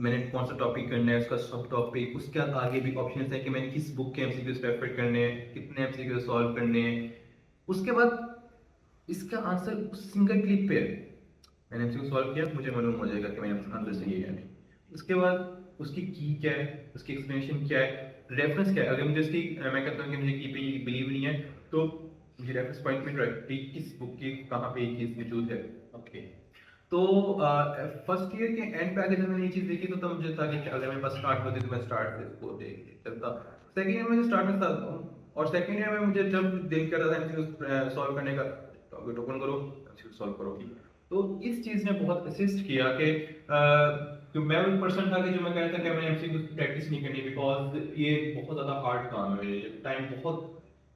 मैंने कौन सा टॉपिक करना है, उसका सब टॉपिक, उसके बाद आगे भी ऑप्शन है कि मैंने किस बुक के एमसीक्यूज प्रेफर करने हैं, कितने एमसीक्यू सॉल्व करने हैं। उसके बाद इसका आंसर उस सिंगल क्लिक पे है। मैंने एमसीक्यू सॉल्व किया, मुझे मालूम हो जाएगा कि मैंने आंसर सही है या नहीं। उसके बाद उसकी की क्या है, उसकी एक्सप्लेनेशन क्या है, रेफरेंस क्या है। अगर मुझे इसकी मैं कहता हूँ कि मुझे की पे बिलीव नहीं है, तो मुझे रेफरेंस पॉइंट में कि किस बुक की कहाँ पे ये चीज़ मौजूद है। ओके। तो फर्स्ट ईयर के एंड पे अगर मैंने ये चीज़ देखी, तो तब मुझे था कि अगर मेरे पास स्टार्ट होती तो मैं स्टार्ट से इसको देख चलता। सेकेंड ईयर में मुझे स्टार्ट में था, और सेकेंड ईयर में मुझे जब दिल कर रहा था एमसीक्यू सॉल्व करने का, टॉपिक ओपन करो, एमसीक्यू सॉल्व करो। तो इस चीज़ ने बहुत असिस्ट किया कि जो मैं वो पर्सन था कि जो मैं कहता था कि मैंने एमसीक्यू प्रैक्टिस नहीं करनी, बिकॉज ये बहुत ज़्यादा हार्ड काम है मेरे लिए। टाइम बहुत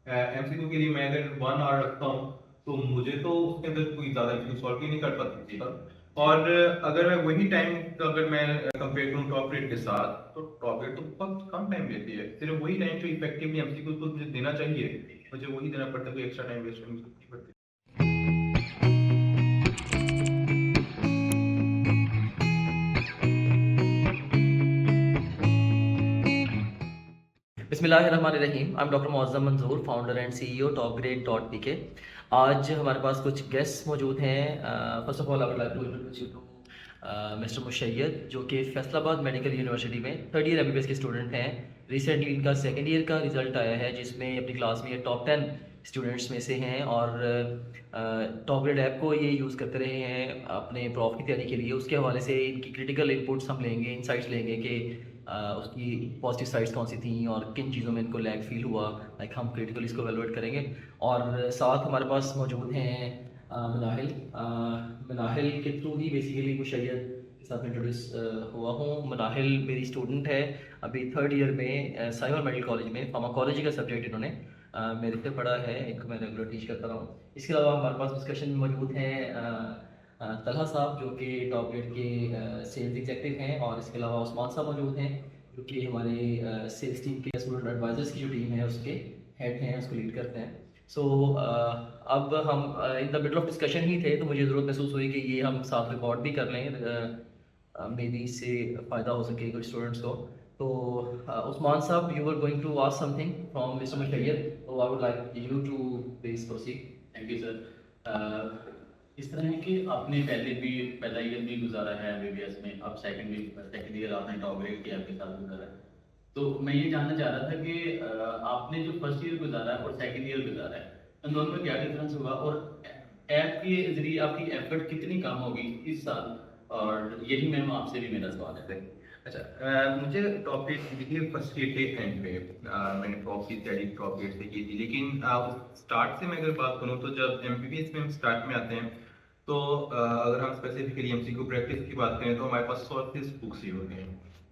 एमसीक्यू के लिए मैं अगर 1 आवर रखता हूँ, तो मुझे तो उसके अंदर कोई ज़्यादा एमसीक्यू सॉल्व ही नहीं कर पाती थी। और अगर मैं वही टाइम का अगर मैं कंपेयर करूँ टॉप रेट के साथ, तो टॉप रेट तो बहुत कम टाइम लेती है। सिर्फ वही टाइम जो इफेक्टिवली एमसीक्यू को मुझे देना चाहिए, मुझे वही देना पड़ता है, कोई एक्स्ट्रा टाइम वेस्ट करनी नहीं पड़ती। बिस्मिल्लाहिर्रहमानिर्रहीम। I am doctor Muazzam Manzoor, founder and CEO top grade dot P K. आज हमारे पास कुछ गेस्ट मौजूद हैं। First of all I would like to introduce you to mister Mushayyad, जो कि फैसलाबाद मेडिकल यूनिवर्सिटी में थर्ड ईयर एमबीबीएस के स्टूडेंट हैं। रिसेंटली इनका सेकेंड ईयर का रिजल्ट आया है, जिसमें अपनी क्लास में ये टॉप 10 स्टूडेंट्स में से हैं, और टॉप ग्रेड ऐप को ये यूज़ करते रहे हैं अपने प्रॉफ की तैयारी के लिए। उसके हवाले से इनकी क्रिटिकल इनपुट्स हम लेंगे, इंसाइट्स लेंगे कि उसकी पॉजिटिव साइड्स कौन सी थी और किन चीज़ों में इनको लैग फील हुआ। लाइक हम क्रिटिकली इसको एवेलुएट करेंगे। और साथ हमारे पास मौजूद हैं मनाहिल। मनाहिल के थ्रू ही बेसिकली मुशय्यद के साथ इंट्रोड्यूस हुआ हूँ। मनाहिल मेरी स्टूडेंट है, अभी थर्ड ईयर में साइबर मेडिकल कॉलेज में फार्माकोलॉजी का सब्जेक्ट इन्होंने मेरे से पढ़ा है। एक मैं रेगुलर टीच करता रहा हूँ। इसके अलावा हमारे पास डिस्कशन में मौजूद हैं तलहा साहब, जो कि टॉप ग्रेड के सेल्स एग्जेक्टिव हैं, और इसके अलावा उस्मान साहब मौजूद हैं, जो कि हमारे सेल्स टीम के स्टूडेंट एडवाइजर्स की जो टीम है उसके हेड हैं, उसको लीड करते हैं। सो अब हम in the middle of discussion ही थे, तो मुझे ज़रूरत महसूस हुई कि ये हम साथ रिकॉर्ड भी कर लें, मे बी इससे फ़ायदा हो सके कुछ स्टूडेंट्स को। तो उस्मान साहब, you were going to ask something from mister Mushayyad, तो I would like you to please proceed. Thank you sir. इस तरह है कि आपने पहले भी पहला ईयर भी गुजारा है एमबीबीएस में, अब सेकंड ईयर आपने टॉप ग्रेड किया आपके साथ गुजारा है। तो मैं ये जानना चाह रहा था कि आपने जो फर्स्ट ईयर गुजारा है और सेकंड ईयर गुजारा है, उन दोनों में क्या डिफरेंस हुआ, और ऐप के जरिए आपकी एफर्ट कितनी कम होगी इस साल, और यही मैम आपसे भी मेरा सवाल है। अच्छा, मुझे टॉपिक देखिए फर्स्ट ईयर के एंड पे मैंने टॉप की तैयारी टॉप गेट से की थी, लेकिन स्टार्ट से मैं अगर बात करूँ, तो जब एमबीबीएस में हम स्टार्ट में आते हैं, तो अगर हम स्पेसिफिकली एमसीक्यू प्रैक्टिस की बात करें, तो हमारे पास सोर्सेज बुक्स ही होते हैं,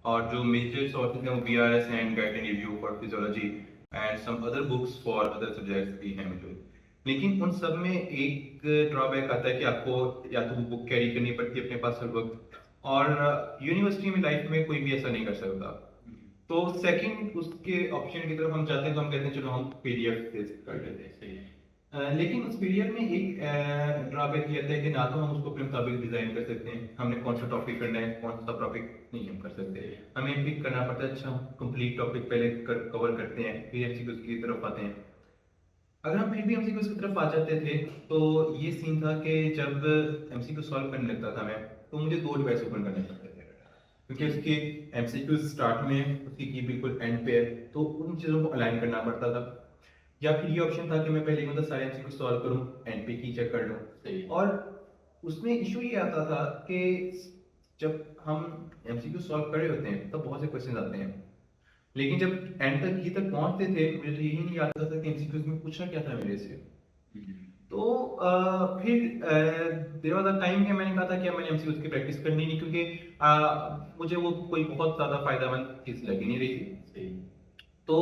और जो मेजर सोर्सेज हैं वो BRS and guide and review for physiology and some other books for other subjects भी हैं मौजूद। लेकिन उन सब में एक ड्रॉबैक आता है कि आपको या तो वो बुक कैरी करनी पड़ती है अपने पास हर वक्त, और यूनिवर्सिटी में लाइफ में कोई भी ऐसा नहीं कर सकता। तो सेकंड उसके ऑप्शन की तरफ हम जाते हैं, तो हम कहते हैं चलो हम पीडीएफ से कर लेते हैं। सही है। लेकिन उस पीडीएफ में एक ड्रॉबैक ये आता है कि ना तो हम उसको अपने मुताबिक डिजाइन कर सकते हैं, हमने कौन सा टॉपिक करना है, कौन सा टॉपिक नहीं हम कर सकते। हमें पिक करना पड़ता है, अच्छा हम कंप्लीट टॉपिक पहले कवर करते हैं, फिर एमसीक्यूज की तरफ आते हैं। अगर हम फिर भी एमसीक्यूज की तरफ आ जाते थे, तो ये सीन था कि जब एमसीक्यू सॉल्व करने लगता था मैं, तो मुझे 2 डिवाइस ओपन करने पड़ते थे, क्योंकि उसके एमसीक्यू स्टार्ट में उसकी की बिल्कुल एंड पे है, तो उन चीज़ों को अलाइन करना पड़ता था। या फिर ये ऑप्शन था कि मैं पहले मतलब सारे एमसीक्यू सॉल्व करूं, एंड पे की चेक कर लूं। सही है। और उसमें इशू ये आता था कि जब हम एमसीक्यू सॉल्व कर रहे होते हैं, तब बहुत से क्वेश्चन आते हैं, लेकिन जब एंड तक की तक पहुंचते थे, मुझे तो यही नहीं आता था कि एमसीक्यूज में पूछना क्या था मेरे से। तो फिर देयर वाज अ टाइम कि मैंने कहा था कि अब मैंने एमसीक्यूज की प्रैक्टिस करनी नहीं, क्योंकि मुझे वो कोई बहुत ज़्यादा फायदेमंद चीज़ लगी नहीं रही थी। सही। तो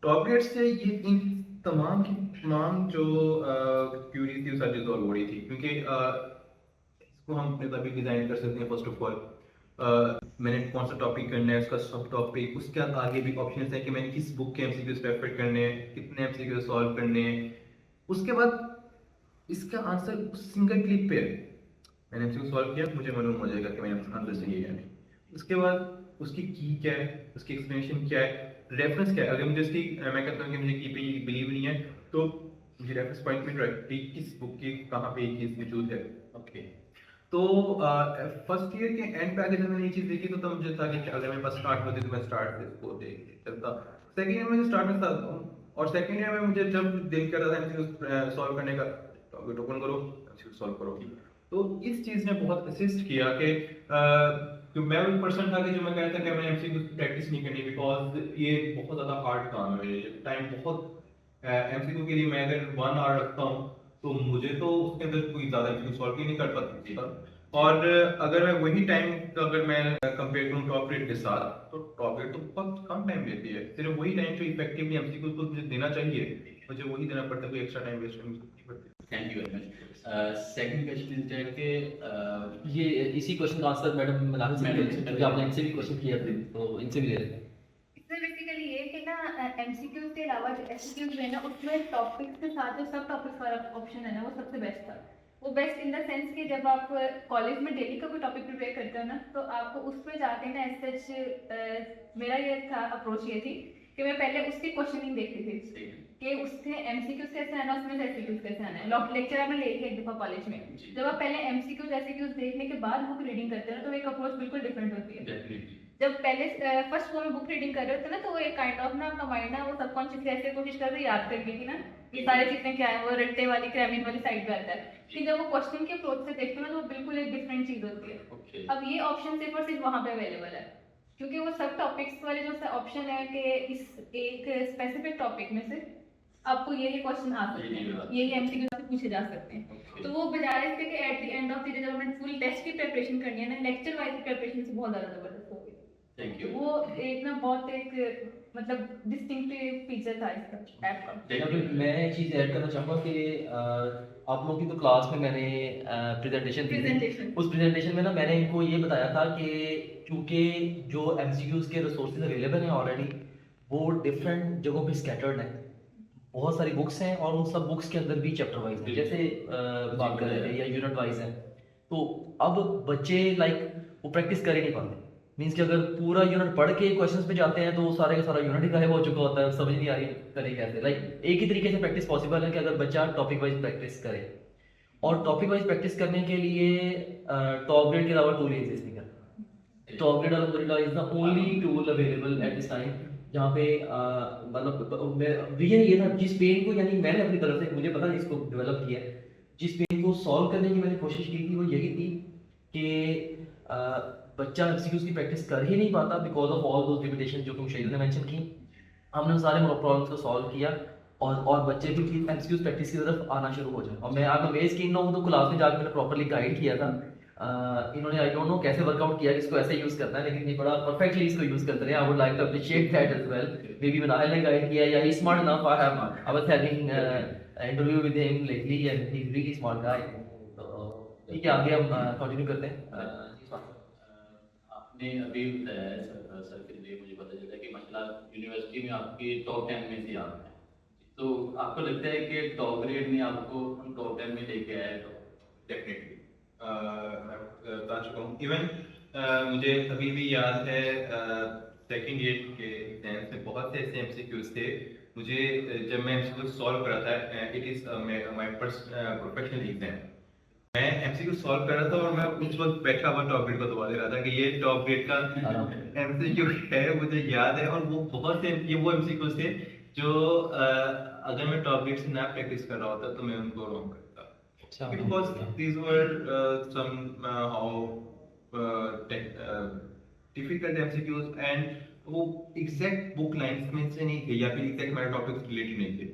टॉप रेट से ये इन तमाम की तमाम जो क्यूरीज थी, वो सारी रिजॉल्व हो रही थी, क्योंकि इसको हम अपने तभी डिज़ाइन कर सकते हैं। फर्स्ट ऑफ ऑल मैंने कौन सा टॉपिक करना है, उसका सब टॉपिक, उसके बाद आगे भी ऑप्शन है कि मैंने किस बुक के एमसीक्यूज प्रेफर करने हैं, कितने एमसीक्यू सॉल्व करने हैं। उसके बाद इसका आंसर उस सिंगल क्लिक पे है। मैंने एमसीक्यू सॉल्व किया, मुझे मालूम हो जाएगा कि मैंने आंसर सही है या नहीं। उसके बाद उसकी की क्या है, उसकी एक्सप्लेनेशन क्या है, रेफरेंस क्या है। अगर मुझे इसकी मैं कहता हूँ कि मुझे की पे बिलीव नहीं है, तो मुझे रेफरेंस पॉइंट में रखती किस बुक की कहाँ पे ये चीज़ मौजूद है। ओके। तो फर्स्ट ईयर के एंड पे आगे जब मैंने ये चीज़ देखी तो तब मुझे था कि अगर मेरे पास स्टार्ट होती तो मैं स्टार्ट से इसको देख चलता। सेकेंड ईयर में स्टार्ट में था, और सेकेंड ईयर में मुझे जब दिल कर रहा था एमसीक्यू सॉल्व करने का, टॉपिक ओपन करो एमसीक्यू सॉल्व करो। तो इस चीज़ ने बहुत असिस्ट किया कि मैं वो पर्सन था कि जो मैं कहता था कि मैंने एमसीक्यू प्रैक्टिस नहीं करनी, बिकॉज ये बहुत ज़्यादा हार्ड काम है मेरे लिए। टाइम बहुत एमसीक्यू के लिए मैं अगर 1 आवर रखता हूँ तो मुझे तो उसके अंदर कोई ज़्यादा एमसीक्यू सॉल्व ही नहीं कर पाती थी। और अगर मैं वही टाइम अगर मैं कंपेयर करूँ टॉप रेट के साथ, तो टॉप रेट तो बहुत कम टाइम लेती है। सिर्फ वही टाइम जो इफेक्टिवली एमसीक्यू को मुझे देना चाहिए मुझे वही देना पड़ता है, कोई एक्स्ट्रा टाइम वेस्ट नहीं पड़ती। Thank you very much. Second question is that के ये इसी क्वेश्चन का आंसर मैडम मलाल से मैडम मिले से क्योंकि आपने इनसे भी क्वेश्चन किया थे, तो इनसे भी ले लेते हैं। इसमें बेसिकली ये कि ना एमसीक्यूज के अलावा जो एसक्यूज है ना, उसमें टॉपिक्स के साथ जो सब टॉपिक्स वाला ऑप्शन है ना, वो सबसे बेस्ट था। वो बेस्ट इन द सेंस कि जब आप कॉलेज में डेली का कोई टॉपिक प्रिपेयर करते हो ना, तो आपको उसमें जाके ना एज सच मेरा ये था, अप्रोच ये थी कि मैं पहले उसकी क्वेश्चनिंग देखती थी कि उसके एमसीक्यूज कैसे आना, उसमें एसक्यूज कैसे आना है। लेक्चर आपने ले लिया एक दफा कॉलेज में, जी। जब आप पहले एमसीक्यूज एसक्यूज देखने के बाद बुक रीडिंग करते हो ना, तो एक अप्रोच बिल्कुल डिफरेंट होती है। डेफिनेटली। जब पहले फर्स्ट वो में बुक रीडिंग कर रहे होते ना, तो वो एक काइंड ऑफ ना आपका माइंड ना वो सबकॉन्शियसली ऐसे कोशिश कर रहे याद करने की ना, ये सारी चीजें क्या है, वो रट्टे वाली क्रैमिंग वाली साइड पे आता है। कि जब वो क्वेश्चन के अप्रोच से देखते हो ना, तो वो बिल्कुल एक डिफरेंट चीज होती है। ओके। अब ये ऑप्शन सिर्फ और सिर्फ वहाँ पे अवेलेबल है, क्योंकि वो सब टॉपिक्स वाले जो ऑप्शन है कि इस एक स्पेसिफिक टॉपिक में से आपको ये क्वेश्चन आ सकते हैं, ये एमसीक्यू से पूछे जा सकते हैं। Okay. तो वो बजाय इसके कि at the end of the day जब हमें फुल टेस्ट की प्रिपरेशन करनी है ना, लेक्चर वाइज प्रिपरेशन से बहुत ज़्यादा ज़बरदस्त हो गई। Thank you. वो एक ना बहुत एक मतलब डिस्टिंक्टिव फीचर था इसका ऐप का। यहाँ पे मैं एक चीज़ ऐड करना चाहूँगा कि आप लोगों की तो क्लास में मैंने प्रेजेंटेशन दी थी। प्रेजेंटेशन उस प्रेजेंटेशन में ना मैंने इनको ये बताया था कि चूँकि जो एमसीक्यूज़ के रिसोर्सेज अवेलेबल हैं ऑलरेडी, वो डिफरेंट जगहों पे स्कैटर्ड हैं। बहुत सारी बुक्स हैं और उन सब बुक्स के अंदर भी चैप्टर वाइज हैं, जैसे बात कर रहे थे, या यूनिट वाइज हैं। तो अब बच्चे लाइक वो प्रैक्टिस कर ही नहीं पाते। मीन्स कि अगर पूरा यूनिट पढ़ के क्वेश्चंस पे जाते हैं तो सारे का सारा यूनिट ही गायब हो चुका होता है, समझ नहीं आ रही करे कैसे। लाइक एक ही तरीके से प्रैक्टिस पॉसिबल है कि अगर बच्चा टॉपिक वाइज प्रैक्टिस करे, और टॉपिक वाइज प्रैक्टिस करने के लिए टॉप ग्रेड के अलावा टूल एग्जिस्ट नहीं करता। टॉप ग्रेड अल्हम्दुलिल्लाह is the only tool available at this time, जहाँ पे मतलब रीजन ये था, जिस पेन को यानी मैंने अपनी तरफ से, मुझे पता नहीं इसको डेवलप किया है, जिस पेन को सॉल्व करने की मैंने कोशिश की थी वो यही थी कि बच्चा एमसीक्यूज की प्रैक्टिस कर ही नहीं पाता because of all those limitation जो कि मुशैयद ने मेंशन की। हमने उन सारे प्रॉब्लम्स को सॉल्व किया और बच्चे भी एमसीक्यूज प्रैक्टिस की तरफ आना शुरू हो जाए। और मैं आप अमेज की हूँ, तो क्लास में जाकर मैंने प्रॉपर्ली गाइड किया था। इन्होंने आई डोंट नो कैसे वर्कआउट किया कि इसको ऐसे यूज करना है, लेकिन ये बड़ा परफेक्टली इसको यूज करते रहे। I would like to appreciate that as well. May be Manahil ने गाइड किया, या he smart enough. I was having interview with him lately and he is really smart guy. ठीक है, आगे हम कंटिन्यू करते हैं। आपने अभी बताया सर के लिए मुझे पता चला कि माशाल्लाह यूनिवर्सिटी में आपके टॉप 10 में से आप हैं, तो आपको लगता है कि टॉप ग्रेड ने आपको उन टॉप 10 में लेके आया? तो डेफिनेटली मैं बता चुका हूँ। इवन मुझे अभी भी याद है सेकेंड ईयर के एग्जाम्स में बहुत से ऐसे एमसीक्यूज थे। मुझे जब मैं एमसीक्यू सॉल्व कर रहा था, it is my professional exam, मैं एमसीक्यू सॉल्व कर रहा था और मैं उस वक्त बैठा हुआ टॉप ग्रेड को दबा दे रहा था कि ये टॉप ग्रेड का एमसीक्यू है, मुझे याद है। और वो बहुत से ये वो एमसीक्यूज थे जो अगर मैं टॉप ग्रेड से ना प्रैक्टिस कर रहा होता तो मैं उनको रॉन्ग करता, because these were somehow difficult MCQs and वो एग्जैक्ट बुक लाइंस में से नहीं थे, या फिर एग्जैक्ट मेरे टॉपिक से रिलेटेड नहीं थे।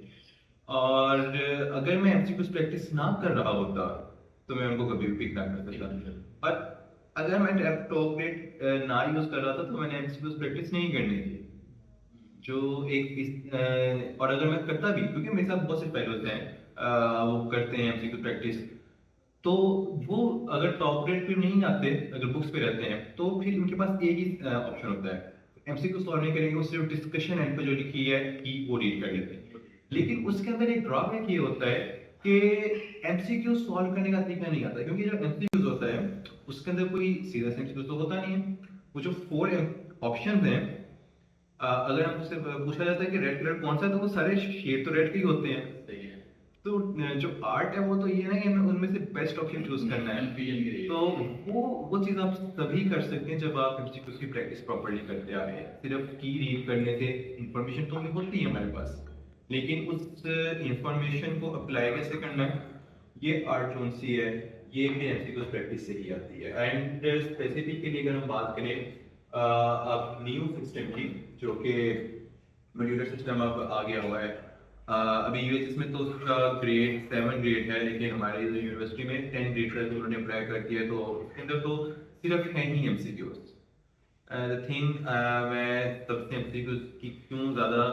और अगर मैं MCQs प्रैक्टिस ना कर रहा होता तो मैं उनको कभी भी पिक ना कर सकता। और अगर मैं टॉप ग्रेड ना यूज कर रहा था तो मैंने MCQs प्रैक्टिस नहीं करनी थी, जो एक और अगर मैं करता भी, क्योंकि मेरे साथ बहुत से फेलोज हैं वो करते हैं एमसीक्यू प्रैक्टिस, तो वो अगर टॉप ग्रेड पे नहीं आते, अगर बुक्स पे रहते हैं, तो फिर उनके पास एक ही ऑप्शन होता है, एमसीक्यू सॉल्व नहीं करेंगे, वो सिर्फ डिस्कशन एंड पे जो लिखी है कि वो रीड कर लेते हैं। लेकिन उसके अंदर एक ड्रॉबैक ये होता है कि एमसीक्यू सॉल्व करने का तरीका नहीं आता, क्योंकि जो एमसीक्यूज होता है उसके अंदर कोई सीधा एमसीक्यू तो होता नहीं है, वो जो 4 ऑप्शंस हैं, अगर हमसे पूछा जाता है कि रेड कलर कौन सा है, तो वो सारे शेड तो रेड के ही होते हैं। सही है। तो जो आर्ट है वो तो ये है ना कि हमें उनमें से बेस्ट ऑप्शन चूज करना है। कंफ्यूजन की तो वो चीज़ आप तभी कर सकते हैं जब आप एमसीक्यूज की प्रैक्टिस प्रॉपर्ली करते आ रहे हैं। सिर्फ की रीड करने से इंफॉर्मेशन तो हमें होती है हमारे पास, लेकिन उस इंफॉर्मेशन को अप्लाई कैसे करना है, ये आर्ट जोन सी है, ये भी एमसीक्यूज प्रैक्टिस से ही आती है। एंड स्पेसिफिकली अगर हम बात करें अब न्यू सिस्टम की, जो कि मॉड्यूलर सिस्टम अब आ गया हुआ है, अभी यूएसएस में तो उसका ग्रेड 7 ग्रेड है, लेकिन हमारे यूनिवर्सिटी में 10 ग्रेड का उन्होंने अप्लाई कर दिया है, तो उसके अंदर तो सिर्फ है ही एमसीक्यूज। द थिंग मैं सबसे एमसीक्यूज की क्यों ज़्यादा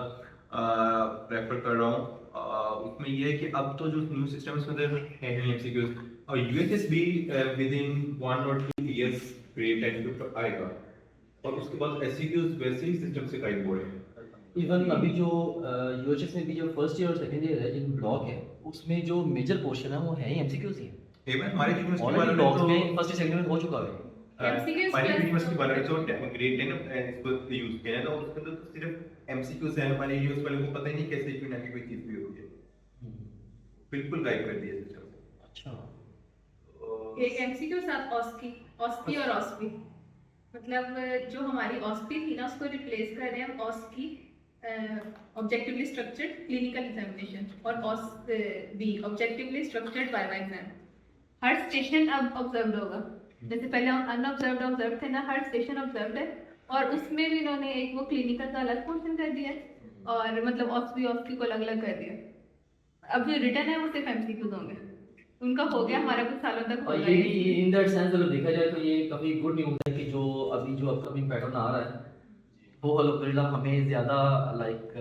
प्रेफर कर रहा हूँ, उसमें ये है कि अब तो जो न्यू सिस्टम है उसके अंदर है ही एमसीक्यूज, और यूएसएस भी with in 1 or 2 years grade 10 आएगा, और उसके बाद एससीक्यूज वैसे ही सिस्टम से गाइड बोर्ड है। इवन अभी जो यूएचएस में भी जो फर्स्ट ईयर और सेकंड ईयर है जिन ब्लॉक है, उसमें जो मेजर पोर्शन है वो है ही एमसीक्यूज ही है। इवन हमारे यूनिवर्सिटी ऑलरेडी वालों ब्लॉक्स ने में फर्स्ट सेकंड में हो चुका है। MCQs हमारी plus- यूनिवर्सिटी वालों ने जो ग्रेड 10 इसको यूज किया है, तो उसके अंदर तो सिर्फ एमसीक्यूज है। हमारे यूएस वालों को पता ही नहीं कैसे क्यों ना कोई चीज भी होती है, बिल्कुल गाइड कर दिया सिस्टम। अच्छा। एक एमसीक्यू साथ ऑस्की और ऑस्पी, मतलब जो हमारी ऑस्पी थी ना उसको रिप्लेस कर रहे हैं हम ऑस्की, ऑब्जेक्टिवली स्ट्रक्चर्ड क्लिनिकल एग्जामिनेशन, और ऑस्बी ऑब्जेक्टिवली स्ट्रक्चर्ड वाइवा एग्जाम। हर स्टेशन अब ऑब्जर्व्ड होगा, जैसे पहले हम अनऑब्जर्व्ड ऑब्जर्व थे ना, हर स्टेशन ऑब्जर्व्ड है, और उसमें भी इन्होंने एक वो क्लिनिकल का अलग पोर्शन कर दिया है, और मतलब ऑस्की को अलग अलग कर दिया। अब जो रिटर्न है वो सिर्फ एमसीक्यूज होंगे, उनका हो गया, हमारा कुछ सालों तक और होगा ये भी इन दैट सेंस अगर देखा जाए तो ये काफ़ी गुड न्यूज़ है कि जो अभी जो अपकमिंग पैटर्न आ रहा है वो अल्हम्दुलिल्लाह हमें ज़्यादा लाइक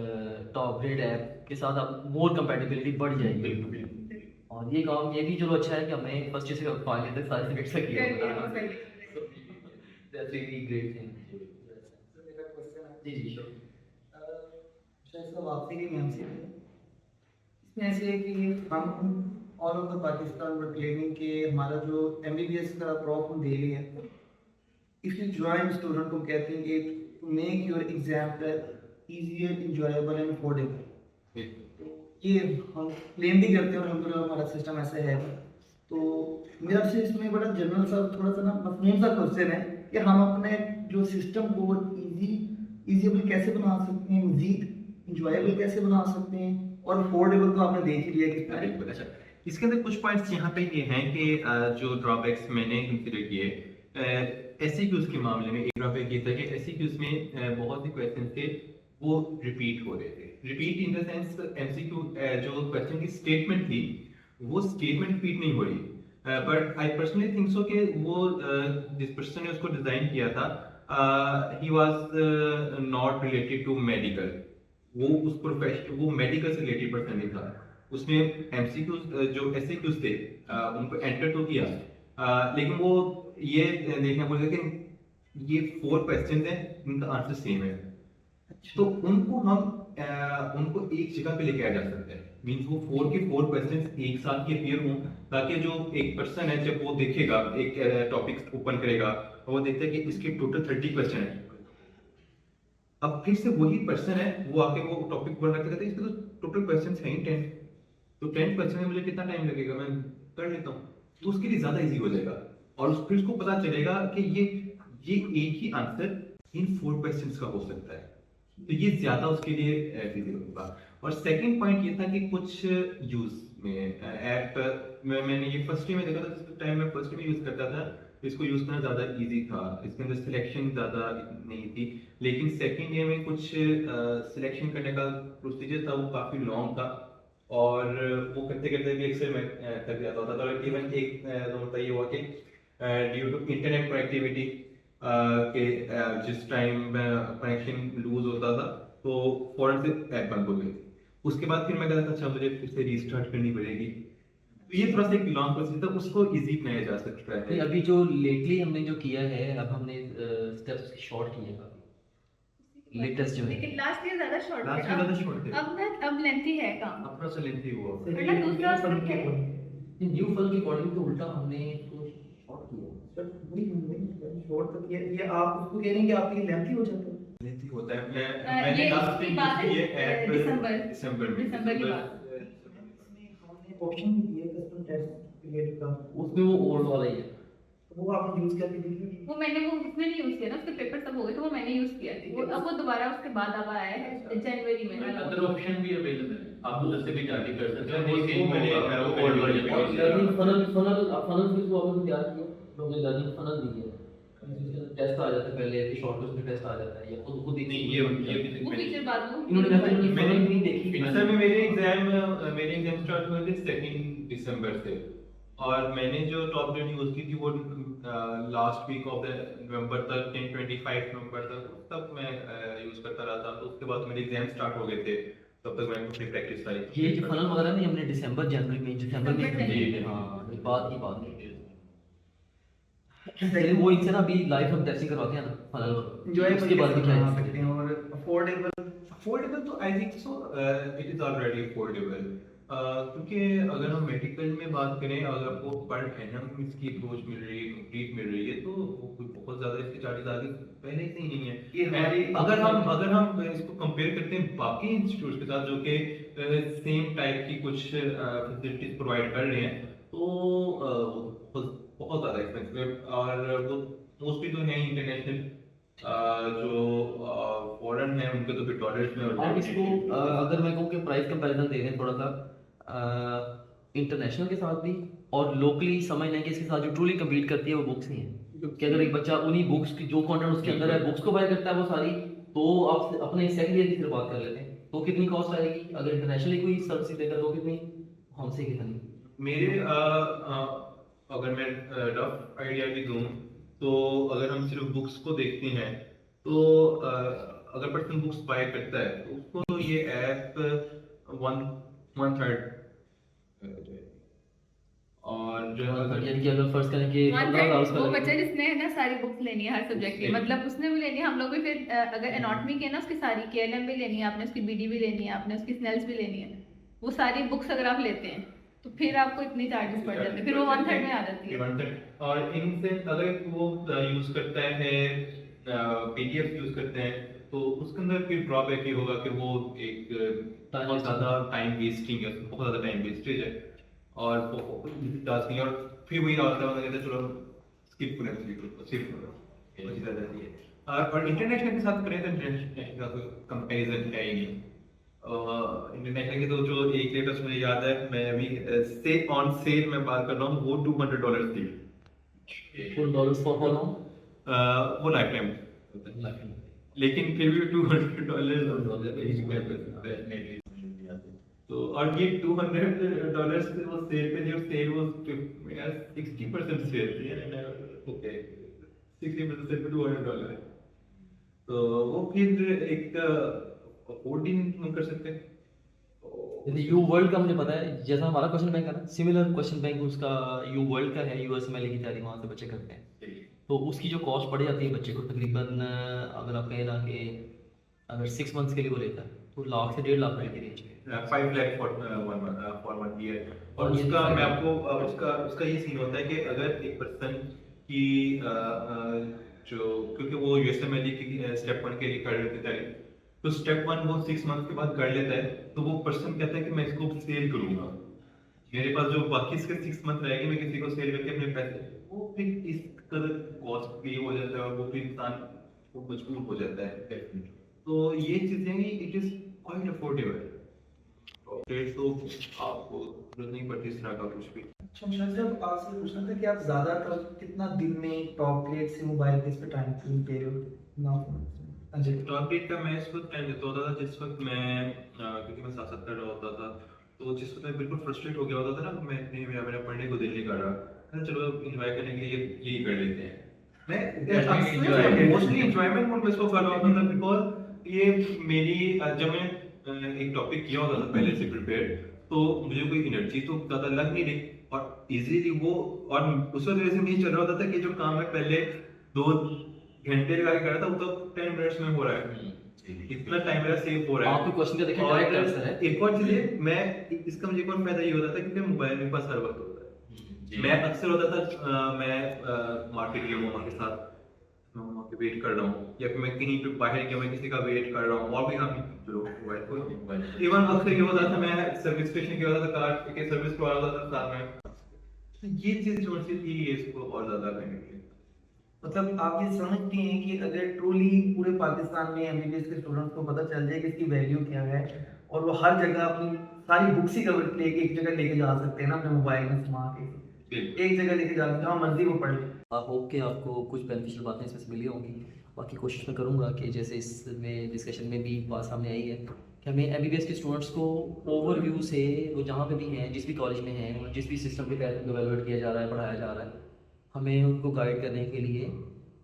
टॉप ग्रेड ऐप के साथ अब मोर कंपैटिबिलिटी बढ़ जाएगी। और ये काम ये भी चलो अच्छा है कि हमें फर्स्ट ईयर से फाइनल तक सारे सब्जेक्ट से किया कर दिया हुआ वो है। पहले। That's really great thing. मेरा क्वेश्चन है जी जी श्योर। शायद सब आपसे ही मैम से है। इसमें ऐसे है कि हम all over the Pakistan were claiming कि हमारा जो एमबीबीएस का प्रॉप हम दे रहे हैं, इफ यू जॉइन स्टूडेंट को कहते हैं कि to make your exam easier, enjoyable and affordable. ये हम क्लेम भी करते हैं और हम हमारा सिस्टम ऐसा है। तो मेरा आपसे इसमें बड़ा जनरल सा थोड़ा सा ना मफहूम सा क्वेश्चन है कि हम अपने जो सिस्टम को इजीएबल कैसे बना सकते हैं, मजीद इंजॉयबल कैसे बना सकते हैं, और अफोर्डेबल तो आपने देख ही लिया कितना है। बिल्कुल। अच्छा, इसके अंदर कुछ पॉइंट्स यहाँ पे ये हैं कि जो ड्रॉबैक्स मैंने कंसिडर किए एससीक्यूज के मामले में, एक ड्रॉबैक ये था कि एससीक्यूज में बहुत से क्वेश्चन थे वो रिपीट हो रहे थे। Repeat in the sense MCQ जो क्वेश्चन की स्टेटमेंट थी वो स्टेटमेंट रिपीट नहीं हो रही, but I personally think so कि वो जिस पर्सन ने उसको डिजाइन किया था he was not related to medical, वो उस प्रोफेशन वो मेडिकल से रिलेटेड पर्सन नहीं था। उसने एमसीक्यूज जो एससीक्यूज थे उनको एंटर तो किया, लेकिन वो ये देखना पड़ेगा कि ये 4 क्वेश्चंस हैं, इनका आंसर सेम है, तो उनको हम उनको एक जगह पे लेके आ जा सकते हैं। मींस वो 4 के 4 क्वेश्चंस एक साथ ही अपीयर हों, ताकि जो एक पर्सन है जब वो देखेगा एक टॉपिक ओपन करेगा और वो देखता है कि इसके टोटल 30 क्वेश्चन है, अब फिर से वही पर्सन है वो आके वो टॉपिक ओपन करके कहता है इसके तो टोटल क्वेश्चंस हैं ही 10, तो 10 क्वेश्चन में मुझे कितना टाइम लगेगा, मैं कर लेता हूँ, तो उसके लिए ज्यादा इजी हो जाएगा। और फिर उसको पता चलेगा कि ये एक ही आंसर इन 4 क्वेश्चंस का हो सकता है, तो ये ज्यादा उसके लिए इजी होगा। और सेकंड पॉइंट ये था कि कुछ यूज में ऐप मैंने ये फर्स्ट में देखा था, जिस टाइम मैं फर्स्ट में यूज करता था इसको यूज करना ज्यादा इजी था, इसके अंदर सिलेक्शन ज्यादा नहीं थी, लेकिन सेकंड ईयर में कुछ सिलेक्शन करने का प्रोसीजर था वो काफी लॉन्ग था, और वो करते करते भी अक्सर मैं थक जाता था। तो इवन एक मतलब ये हुआ कि ड्यू टू इंटरनेट कनेक्टिविटी के जिस टाइम कनेक्शन लूज होता था तो फौरन से ऐप बंद हो गई। उसके बाद फिर मैं कहता था अच्छा मुझे फिर से रीस्टार्ट करनी पड़ेगी, तो ये थोड़ा सा एक लॉन्ग प्रोसेस था, उसको इजी बनाया जा सकता है। नहीं, अभी जो लेटली हमने जो किया है, अब हमने स्टेप्स शॉर्ट किए हैं काफी, लेटेस्ट जो है। लेकिन लास्ट ईयर ज्यादा शॉर्ट लास्ट में ज्यादा शॉर्ट थे, अब लेंथी है काम। अब थोड़ा सा लेंथी हुआ। वरना दूसरा फल क्या है? न्यू फल के अकॉर्डिंग तो उल्टा हमने इसको शॉर्ट किया। वही 4 तक ये आप उसको कह रहे हैं कि आपके लिए लेंथी हो जाता है? नहीं होता है ये मैंने लास्ट इसकी टाइम बात है, ये ऐप दिसंबर की बात। हमने ऑप्शन भी दिया कस्टम टेस्ट पीरियड का, उसमें वो ओल्ड वाला ही है। तो वो आपने यूज करके देखिए। वो मैंने वो उसमें नहीं यूज किया ना, उसके पेपर सब हो गए तो वो मैंने यूज किया वो अब वो दोबारा उसके बाद अब आया है जनवरी में। अदर ऑप्शन भी अवेलेबल है, आप उधर से भी जाके कर सकते हैं। नहीं, वो सेम मैंने- होगा, वो ओल्ड वर्जन और होगा। लर्निंग फनल भी तो आपने तैयार किया, लोगों ने लर्निंग फनल दी है, टेस्ट आ जाता है पहले, शॉर्ट में टेस्ट आ जाता है, या खुद ही नहीं ये भी वो फीचर बाद में इन्होंने कहा था मैंने नहीं देखी। असल में मेरे एग्जाम स्टार्ट हुए थे 2 दिसंबर से, और मैंने जो टॉप ग्रेड यूज की थी वो last week of the November तक 25 नवंबर तक तब मैं यूज करता रहा था। तो उसके बाद मेरे एग्जाम स्टार्ट हो गए थे, तब तक मैंने अपनी प्रैक्टिस सारी ये जो फनल वगैरह नहीं हमने दिसंबर जनवरी में दिसंबर जी, हाँ ये बात की बात है। चलिए वो इनसे ना अभी लाइव हम टेस्टिंग करवाते हैं ना फनल, जो है उसके बाद भी बना क्या सकते हैं और अफोर्डेबल तो I think so it is already affordable, क्योंकि अगर हम मेडिकल में बात करें, अगर आपको पर एनम इसकी अप्रोच मिल रही है, कंप्लीट मिल रही है, तो वो कोई बहुत ज्यादा इसके चार्जेस आगे पहले से ही नहीं है। ये हमारी अगर हम इसको कंपेयर करते हैं बाकी इंस्टीट्यूट के साथ जो कि सेम टाइप की कुछ फैसिलिटीज प्रोवाइड कर रहे हैं, तो बहुत ज़्यादा एक्सपेंसिव है, और वो मोस्टली तो है इंटरनेशनल जो फॉरेन है उनके तो फिर डॉलर्स में और आप इसको अगर मैं कहूँ कि प्राइस कंपैरिजन दे दें थोड़ा सा इंटरनेशनल के साथ भी, और लोकली समझ लें कि इसके साथ जो ट्रूली कम्पीट करती है वो बुक्स ही हैं। कि अगर एक बच्चा उन्हीं बुक्स की जो कंटेंट उसके अंदर है बुक्स को बाय करता है वो सारी, तो आप अपने सेकंड ईयर की फिर बात कर लेते हैं तो कितनी कॉस्ट आएगी, अगर इंटरनेशनली कोई सर्विस देगा तो कितनी, हमसे कितनी। मेरे अगर मैं रफ आइडिया भी दूं, तो अगर हम सिर्फ बुक्स को देखते हैं, तो अगर पर्सन बुक्स बाय करता है तो उसको तो ये ऐप 1/3 और जो यानी कि अगर फर्स्ट करें कि 15,000 वो का बच्चा जिसने है ना सारी बुक्स लेनी है हर सब्जेक्ट की, मतलब उसने भी लेनी है, हम लोग भी फिर अगर एनाटॉमी की है ना उसकी सारी केएलएम भी लेनी है आपने, उसकी बीडी भी लेनी है आपने, उसकी स्नेल्स भी लेनी है, वो सारी बुक्स अगर आप लेते हैं तो फिर आपको इतनी चार्जेस पड़ जाते हैं, फिर वो 1/3 में आ जाती है। 1/3 और इनसे अगर वो यूज करता है पीडीएफ यूज करते हैं, तो उसके अंदर फिर ड्रॉबैक ये होगा कि वो एक बहुत ज़्यादा टाइम वेस्टिंग है, बहुत ज़्यादा टाइम वेस्टेज है, और टास्क नहीं, और फिर वही आता है कहते चलो स्किप करें, सिर्फ वही ज़्यादा नहीं है। और इंटरनेशनल के साथ करें तो इंटरनेशनल का कोई कंपैरिजन है ही नहीं। इंटरनेशनल की तो जो एक लेटेस्ट मुझे याद है, मैं अभी ऑन सेल में बात कर रहा हूँ, वो $200 थी, $4 फॉर हाउ लॉन्ग, वो लाइफ टाइम, लेकिन फिर भी $200 तो, और ये $200 से वो सेल पे, जो सेल वो 60% सेल थी, ओके 60% सेल पे $200 है, तो वो फिर एक अफोर्ड ही नहीं कर सकते। जैसे यू वर्ल्ड का मुझे पता है, जैसा हमारा क्वेश्चन बैंक है ना, सिमिलर क्वेश्चन बैंक उसका यू वर्ल्ड का है, यूएसएमएल की तैयारी वहाँ से बच्चे करते हैं, तो उसकी जो कॉस्ट पड़ जाती है बच्चे को तकरीबन, अगर आप कहें ना कि अगर 6 मंथ्स के लिए वो लेता है तो लाख से 1.5 लाख की रेंज में 5 लाख फॉर 1 ईयर। और और ये उसका भी मैं फायदा। आपको उसका ये सीन होता है कि अगर एक पर्सन की जो, क्योंकि वो यूएसएमएल की स्टेप 1 के लिए कर रहे थे, तो स्टेप 1 वो 6 मंथ के बाद कर लेता है, तो वो पर्सन कहता है कि मैं इसको सेल करूंगा, मेरे पास जो बाकी इसके 6 मंथ रहेगी मैं किसी को सेल करके अपने पैसे, वो फिर इस कदर कॉस्ट पे हो जाता है, और वो फिर इंसान वो मजबूर हो जाता है। तो ये चीजें इट इज क्वाइट अफोर्डेबल, तो आपको जरूरत नहीं पड़ती इस तरह का कुछ भी। अच्छा मुशाहिद साहब, आपसे पूछना था कि आप ज़्यादातर कितना दिन में टॉप ग्रेड से मोबाइल पे इस पे टाइम दे रहे हो ना? अच्छा, टॉप रेट का मैं इस वक्त टाइम देता होता था जिस वक्त मैं क्योंकि मैं साथ कर रहा होता था, तो जिस वक्त मैं बिल्कुल फ्रस्ट्रेट हो गया होता था ना, मैं नहीं मेरा पढ़ने को दिल नहीं कर रहा, चलो एंजॉय करने के लिए यही कर लेते हैं। मैं मोस्टली एंजॉयमेंट मोड में इसको कर रहा होता था, बिकॉज ये मेरी जब मैं एक टॉपिक किया होता था पहले से प्रिपेयर, तो मुझे कोई एनर्जी तो ज़्यादा लग नहीं रही, और इजीली वो, और उस वजह से मुझे चल रहा होता था कि जो काम मैं पहले 2 घंटे लगा के कर रहा था वो तो 10 मिनट्स में हो रहा है, इतना टाइम मेरा सेव हो रहा है। आपके क्वेश्चन का देखिए और डायरेक्ट आंसर है। एक और चीज है, मैं इसका मुझे एक और फायदा ये होता था क्योंकि मोबाइल मेरे पास हर वक्त होता है। मैं अक्सर होता था मैं मार्केट गया मामा के साथ, वेट कर रहा हूँ, या फिर मैं कहीं पे बाहर गया मैं किसी का वेट कर रहा हूँ, और भी हम चलो मोबाइल को इवन अक्सर ये होता था, मैं सर्विस स्टेशन गया होता था, कार के सर्विस करवा रहा था साथ में, तो ये चीज जो सी थी इसको और ज्यादा करने के लिए। मतलब आप ये समझते हैं कि अगर ट्रूली पूरे पाकिस्तान में एमबीबीएस के स्टूडेंट्स को पता चल जाए कि इसकी वैल्यू क्या है, और वो हर जगह अपनी सारी बुक्स ही कवर लेके एक जगह लेके जा सकते हैं ना, अपने मोबाइल में समा के एक जगह लेके जा सकते हैं, जहाँ मर्जी वो पढ़ ले। आई होप कि आपको कुछ बेनिफिशियल बातें इसमें से मिली होंगी। बाकी कोशिश मैं करूँगा कि जैसे इसमें डिस्कशन में भी बात सामने आई है कि हमें एमबीबीएस के स्टूडेंट्स को ओवरव्यू से वो जहाँ पे भी हैं, जिस भी कॉलेज में हैं और जिस भी सिस्टम के तहत उनको एवेलुएट किया जा रहा है, पढ़ाया जा रहा है, हमें उनको गाइड करने के लिए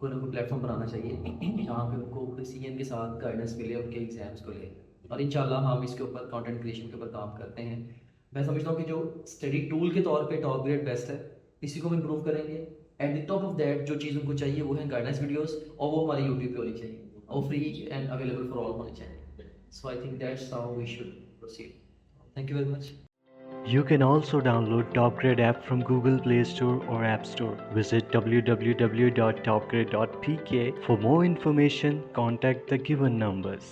कोई ना कोई प्लेटफॉर्म बनाना चाहिए जहाँ पे उनको सीएम के साथ गाइडेंस मिले उनके एग्जाम्स को ले। और इंशाल्लाह हम इसके ऊपर कंटेंट क्रिएशन के ऊपर काम करते हैं। मैं समझता हूँ कि जो स्टडी टूल के तौर पे टॉप ग्रेड बेस्ट है, इसी को हम इम्प्रूव करेंगे। At the top of that जो चीज़ उनको चाहिए वो है गाइडेंस वीडियोस, और वो हमारे यूट्यूब पे होनी चाहिए और free and available for all होनी चाहिए। So I think that's how we should proceed. Thank you very much. You can also download TopGrade app from Google Play Store or App Store. Visit www.topgrade.pk. For more information, contact the given numbers.